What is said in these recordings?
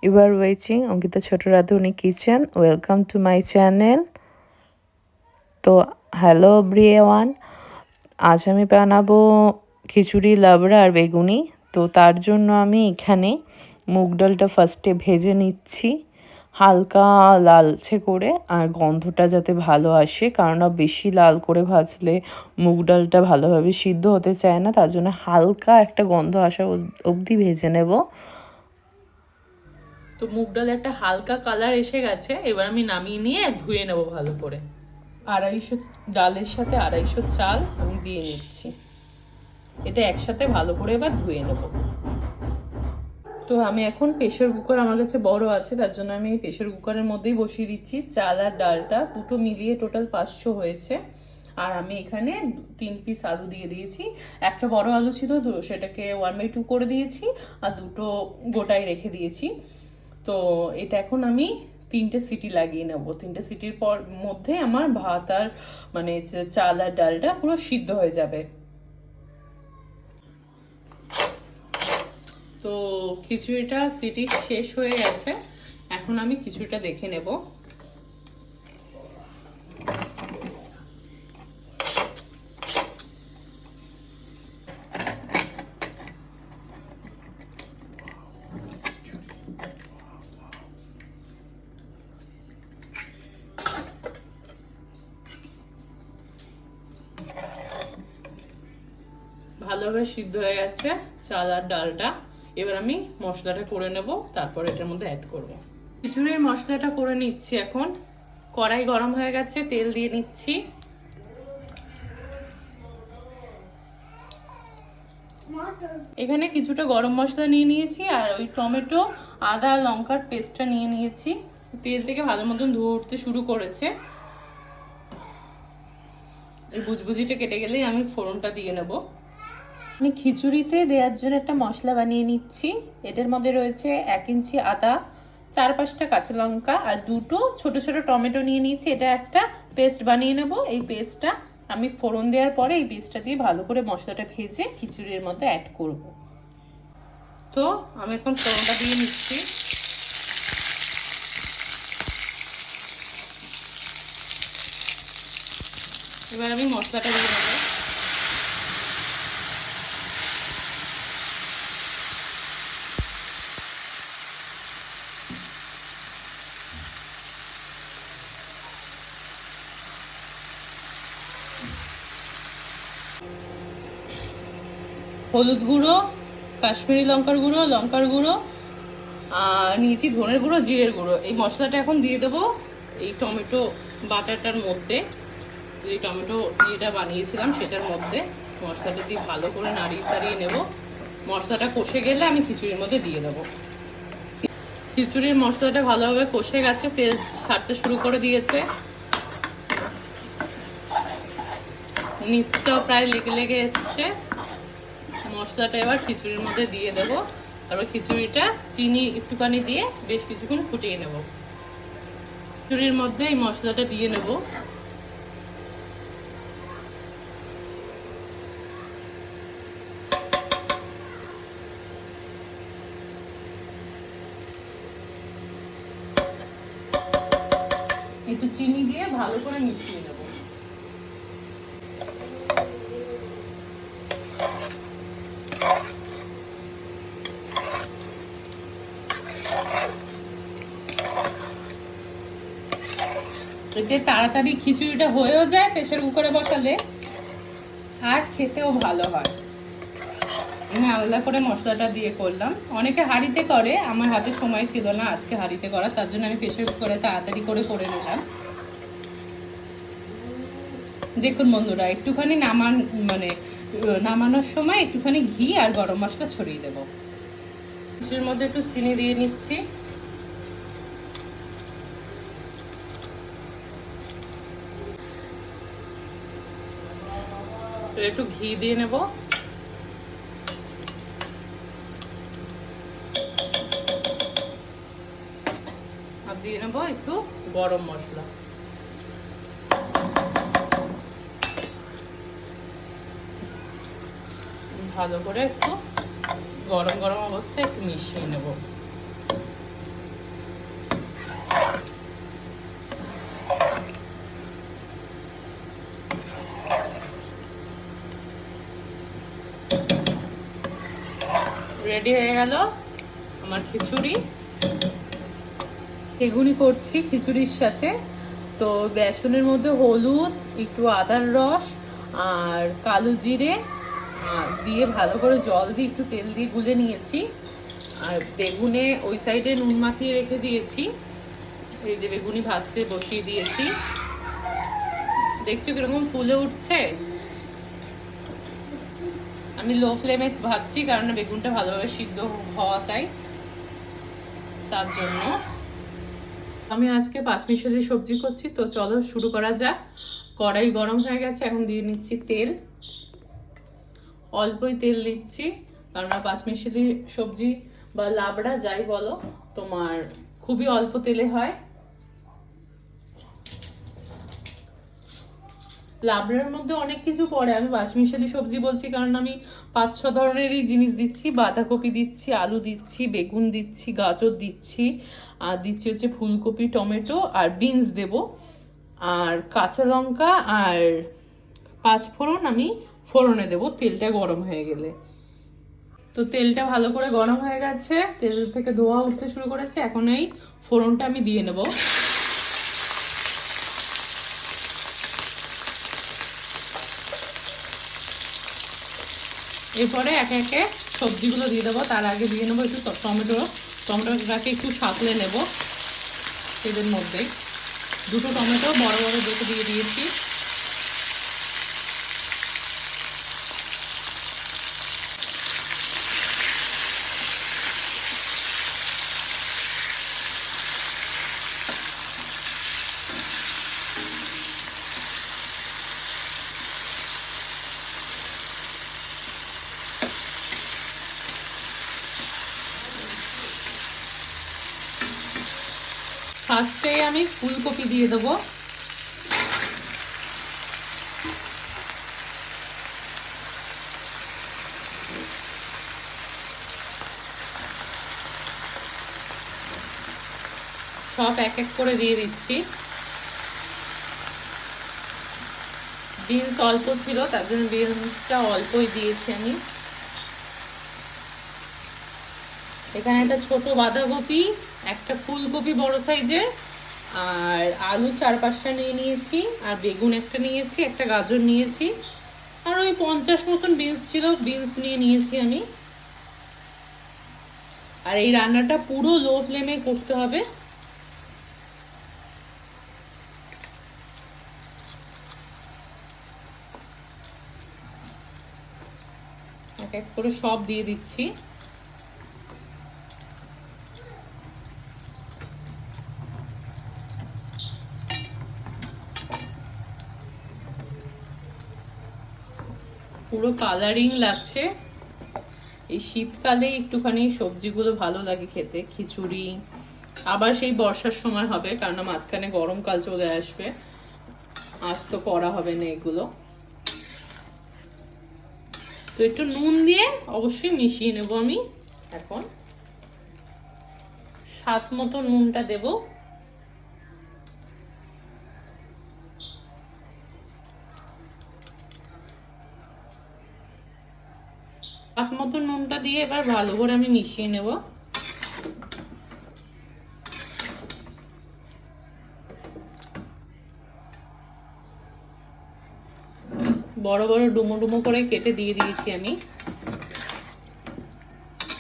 You are watching Ankita Choto Radhuni Kitchen. Welcome to my channel. তো hello everyone, আজ আমি বানাবো খিচুড়ি লাবড়া আর বেগুনি। তো তার জন্য আমি এখানে মুগ ডালটা ফার্স্টে ভেজে নিচ্ছি হালকা লালচে করে, আর গন্ধটা যাতে ভালো আসে, কারণ বেশি লাল করে ভাজলে মুগ ডালটা ভালোভাবে সিদ্ধ হতে চায় না। তার জন্য হালকা একটা গন্ধ আসা অবধি ভেজে নেব। তো মুগ ডালে একটা হালকা কালার এসে গেছে, এবার আমি নামিয়ে নিয়ে ধুয়ে নেব ভালো করে। 250 ডালের সাথে 250 চাল আমি দিয়ে নিচ্ছি। এটা একসাথে ভালো করে এবার ধুয়ে নেব। তো আমি এখন প্রেশার কুকার আমার কাছে বড় আছে, তার জন্য আমি প্রেশার কুকারের মধ্যেই বসিয়ে দিচ্ছি। চাল আর ডালটা দুটো মিলিয়ে টোটাল 500 হয়েছে। আর আমি এখানে 3 পিস আলু দিয়ে দিয়েছি। একটা বড় আলু ছিল, সেটাকে 1/2 করে দিয়েছি, আর দুটো গোটাই রেখে দিয়েছি। তো এটা এখন আমি 3টে সিটি লাগিয়ে নেব। 3টে সিটির পর মধ্যে আমার ভাত আর মানে চাল আর ডালটা পুরো সিদ্ধ হয়ে যাবে। তো খিচুড়িটা সিটি শেষ হয়ে গেছে, এখন আমি খিচুড়িটা দেখে নেব। ভালোভাবে সিদ্ধ হয়ে গেছে চাল আর ডালটা। এবার আমি মশলাটা করে নেব, তারপর এটার মধ্যে অ্যাড করব। খিচুড়ির মশলাটা করে নিচ্ছি। এখন কড়াই গরম হয়ে গেছে, তেল দিয়ে নিচ্ছি। এখানে কিছুটা গরম মশলা নিয়ে নিয়েছি, আর ওই টমেটো আদা লঙ্কার পেস্টটা নিয়ে নিয়েছি। তেল থেকে ভালো মতন ধুয়ে উঠতে শুরু করেছে। এই বুজবুজিটা কেটে গেলেই আমি ফোড়নটা দিয়ে নেব। আমি খিচুড়িতে দেওয়ার জন্য একটা মশলা বানিয়ে নিচ্ছি। এটার মধ্যে রয়েছে 1 ইঞ্চি আদা, 4-5টা কাঁচা লঙ্কা, আর দুটো ছোট ছোট টমেটো নিয়ে নিয়েছি। এটা একটা পেস্ট বানিয়ে নেব। এই পেস্টটা আমি ফোড়ন দেওয়ার পরে এই পেস্টটা দিয়ে ভালো করে মশলাটা ভেজে খিচুড়ির মধ্যে অ্যাড করব। তো আমি এখন ফোড়নটা দিয়ে নিচ্ছি। এবার আমি মশলাটা দিয়ে নেব। হলুদ গুঁড়ো, কাশ্মীরি লঙ্কার গুঁড়ো, লঙ্কার গুঁড়ো, নিয়েছি ধনের গুঁড়ো, জিরের গুঁড়ো। এই মশলাটা এখন দিয়ে দেবো এই টমেটো বাটাটার মধ্যে। যে টমেটো ইয়েটা বানিয়েছিলাম সেটার মধ্যে মশলাটা দিয়ে ভালো করে নাড়িয়ে চাড়িয়ে নেব। মশলাটা কষে গেলে আমি খিচুড়ির মধ্যে দিয়ে দেবো। খিচুড়ির মশলাটা ভালোভাবে কষে গেছে, তেল ছাড়তে শুরু করে দিয়েছে, নিচটাও প্রায় লেগে লেগে এসছে। মশলাটা এবার খিচুড়ির মধ্যে দিয়ে দেবো। তারপর খিচুড়িটা চিনি একটুখানি দিয়ে বেশ কিছুক্ষণ ফুটিয়ে নেব। খিচুড়ির মধ্যে এই মশলাটা দিয়ে নেব। একটু চিনি দিয়ে ভালো করে মিশিয়ে নেব। এতে তাড়াতাড়ি খিচুড়িটা হয়েও যায় প্রেসার কুকারে বসালে, আর খেতেও ভালো হয়। আমি আলাদা করে মশলাটা দিয়ে করলাম। অনেকে হাঁড়িতে করে, আমার হাতে সময় ছিল না আজকে হাঁড়িতে করার, তার জন্য আমি প্রেসার কুকারে তাড়াতাড়ি করে নিলাম। দেখুন বন্ধুরা, একটুখানি নামানোর সময় একটুখানি ঘি আর গরম মশলা ছড়িয়ে দেবো। খিচুড়ির মধ্যে একটু চিনি দিয়ে নিচ্ছি। একটু ঘি দিয়ে নেব। আর দিয়ে নেবো একটু গরম মশলা। ভালো করে একটু গরম গরম অবস্থায় একটু মিশিয়ে নেব। রেডি হয়ে গেল আমার খিচুড়ি। বেগুনি করছি খিচুড়ির সাথে। তো বেসনের মধ্যে হলুদ, একটু আদার রস আর কালো জিরে দিয়ে ভালো করে জল দিয়ে একটু তেল দিয়ে গুলে নিয়েছি। আর বেগুনে ওই সাইডে নুন মাখিয়ে রেখে দিয়েছি। এই যে বেগুনি ভাজতে বসিয়ে দিয়েছি, দেখছো কিরকম ফুলে উঠছে। আমি লো ফ্লেমে ভাজছি কারণ বেগুনটা ভালোভাবে সিদ্ধ হওয়া চাই, তার জন্য। আমি আজকে পাঁচমিশালি সবজি করছি, তো চলো শুরু করা যাক। কড়াই গরম হয়ে গেছে, এখন দিয়ে নিচ্ছি তেল। অল্পই তেল দিচ্ছি কারণ পাঁচমিশালি সবজি বা লাবড়া যাই বলো তোমার খুবই অল্প তেলে হয়। লাবড়ার মধ্যে অনেক কিছু পড়ে, আমি পাঁচমিশালি সবজি বলছি কারণ আমি 5-6 ধরনেরই জিনিস দিচ্ছি। বাঁধাকপি দিচ্ছি, আলু দিচ্ছি, বেগুন দিচ্ছি, গাজর দিচ্ছি, আর দিচ্ছি হচ্ছে ফুলকপি, টমেটো আর বিনস দেব, আর কাঁচা লঙ্কা আর 5 ফোড়ন আমি ফোড়নে দেব তেলটা গরম হয়ে গেলে। তো তেলটা ভালো করে গরম হয়ে গেছে, তেল থেকে ধোঁয়া উঠতে শুরু করেছে। এখন এই ফোড়নটা আমি দিয়ে নেব। এরপরে একে একে সবজিগুলো দিয়ে দেবো। তার আগে দিয়ে নেবো একটু টমেটোটাকে একটু সাঁতলে নেব তেলের মধ্যেই। 2টো টমেটো বড় বড় দুটো দিয়ে দিয়েছি। ফার্স্টে আমি ফুলকপি দিয়ে দেবো। সব এক এক করে দিয়ে দিচ্ছি। বিনস অল্প ছিল তার জন্য বিনসটা অল্পই দিয়েছি আমি। এখানে একটা ছোট বাঁধাকপি, একটা ফুলকপি বড় সাইজের, আর আলু 4-5টা নিয়ে নিয়েছি, আর বেগুন একটা নিয়েছি, একটা গাজর নিয়েছি, আর ওই 50 মতন বিনস ছিল, বিনস নিয়ে নিয়েছি আমি। আর এই রান্নাটা পুরো লো ফ্লেমে করতে হবে। এক এক করে সব দিয়ে দিচ্ছি। পুরো কালারিং লাগছে। এই শীতকালে একটুখানি সবজিগুলো ভালো লাগে খেতে, খিচুড়ি। আবার সেই বর্ষার সময় হবে কারণ মাঝখানে গরমকাল চলে আসবে, আজ তো করা হবে না এগুলো। তো একটু নুন দিয়ে অবশ্যই মিশিয়ে নেব আমি। এখন স্বাদ মতো নুনটা দেব। স্বাদ মতো নুনটা দিয়ে এবার ভালো করে আমি মিশিয়ে নেব। বড় বড় ডুমো ডুমো করে কেটে দিয়ে দিয়েছি আমি।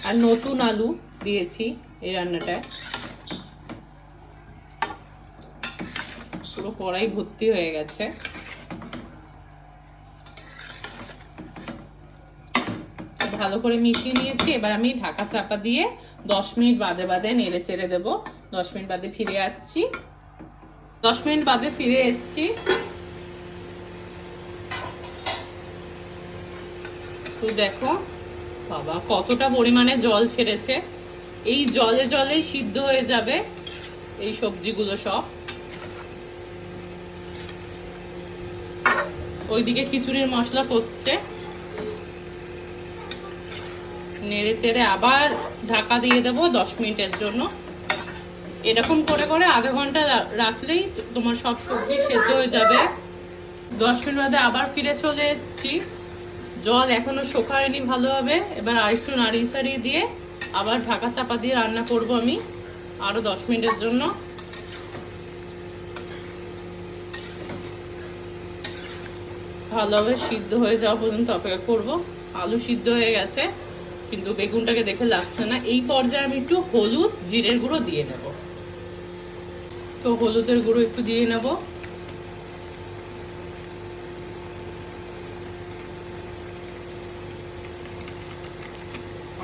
আর নতুন আলু দিয়েছি এই রান্নাটায়। পুরো কড়াই ভর্তি হয়ে গেছে। ভালো করে মিশিয়ে নিয়েছি। এবার আমি ঢাকা চাপা দিয়ে 10 মিনিট বাদে বাদে নেড়ে চেড়ে দেবো। 10 মিনিট বাদে ফিরে আসছি। 10 মিনিট বাদে ফিরে এসছি। তো দেখো বাবা কতটা পরিমাণে জল ছেড়েছে। এই জলে জলেই সিদ্ধ হয়ে যাবে এই সবজিগুলো সব। ওইদিকে খিচুড়ির মশলা কষছে। নেড়ে চেড়ে আবার ঢাকা দিয়ে দেবো 10 মিনিটের জন্য। এরকম করে করে আধা ঘন্টা রাখলেই তোমার সব সবজি সেদ্ধ হয়ে যাবে। 10 মিনিট বাদে আবার ফিরে চলে এসেছি। জল এখনো শুকায়নি ভালোভাবে। এবার আরেকটু নাড়িয়ে সাড়িয়ে দিয়ে আবার ঢাকা চাপা দিয়ে রান্না করব আমি আরো 10 মিনিটের জন্য। ভালোভাবে সিদ্ধ হয়ে যাওয়া পর্যন্ত অপেক্ষা করব। আলু সিদ্ধ হয়ে গেছে, কিন্তু বেগুনটাকে দেখে লাগছে না। এই পর্যায়ে আমি একটু হলুদ জিরের গুঁড়ো দিয়ে নেব। তো হলুদের গুঁড়ো একটু দিয়ে নেব।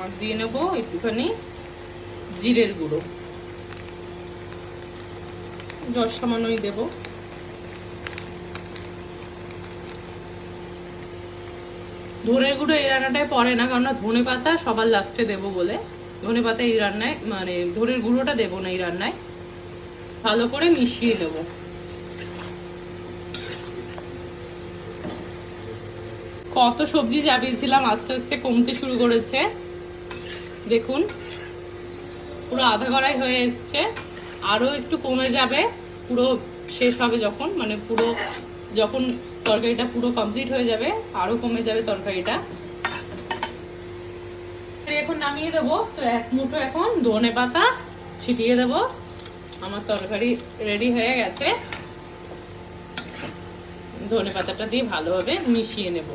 আর দিয়ে নেব একটুখানি জিরের গুঁড়ো, সামান্যই দেব। ধনের গুঁড়ো এই রান্নাটায় পড়ে না, কারণ ধনে পাতা সবার লাস্টে দেবো বলে। ধনে পাতা এই রান্নায়, মানে ধনের গুঁড়োটা দেবো না এই রান্নায়। ভালো করে মিশিয়ে নেব। কত সবজি চাপিয়েছিলাম, আস্তে আস্তে কমতে শুরু করেছে। দেখুন পুরো আধা কড়াই হয়ে এসছে, আরো একটু কমে যাবে পুরো শেষ হবে যখন, মানে পুরো যখন তরকারিটা পুরো কমপ্লিট হয়ে যাবে আরো কমে যাবে তরকারিটা। এখন নামিয়ে দেবো। তো এক মুঠো এখন ধনে পাতা ছিটিয়ে দেবো। আমার তরকারি রেডি হয়ে গেছে। ধনে পাতাটা দিয়ে ভালোভাবে মিশিয়ে নেব।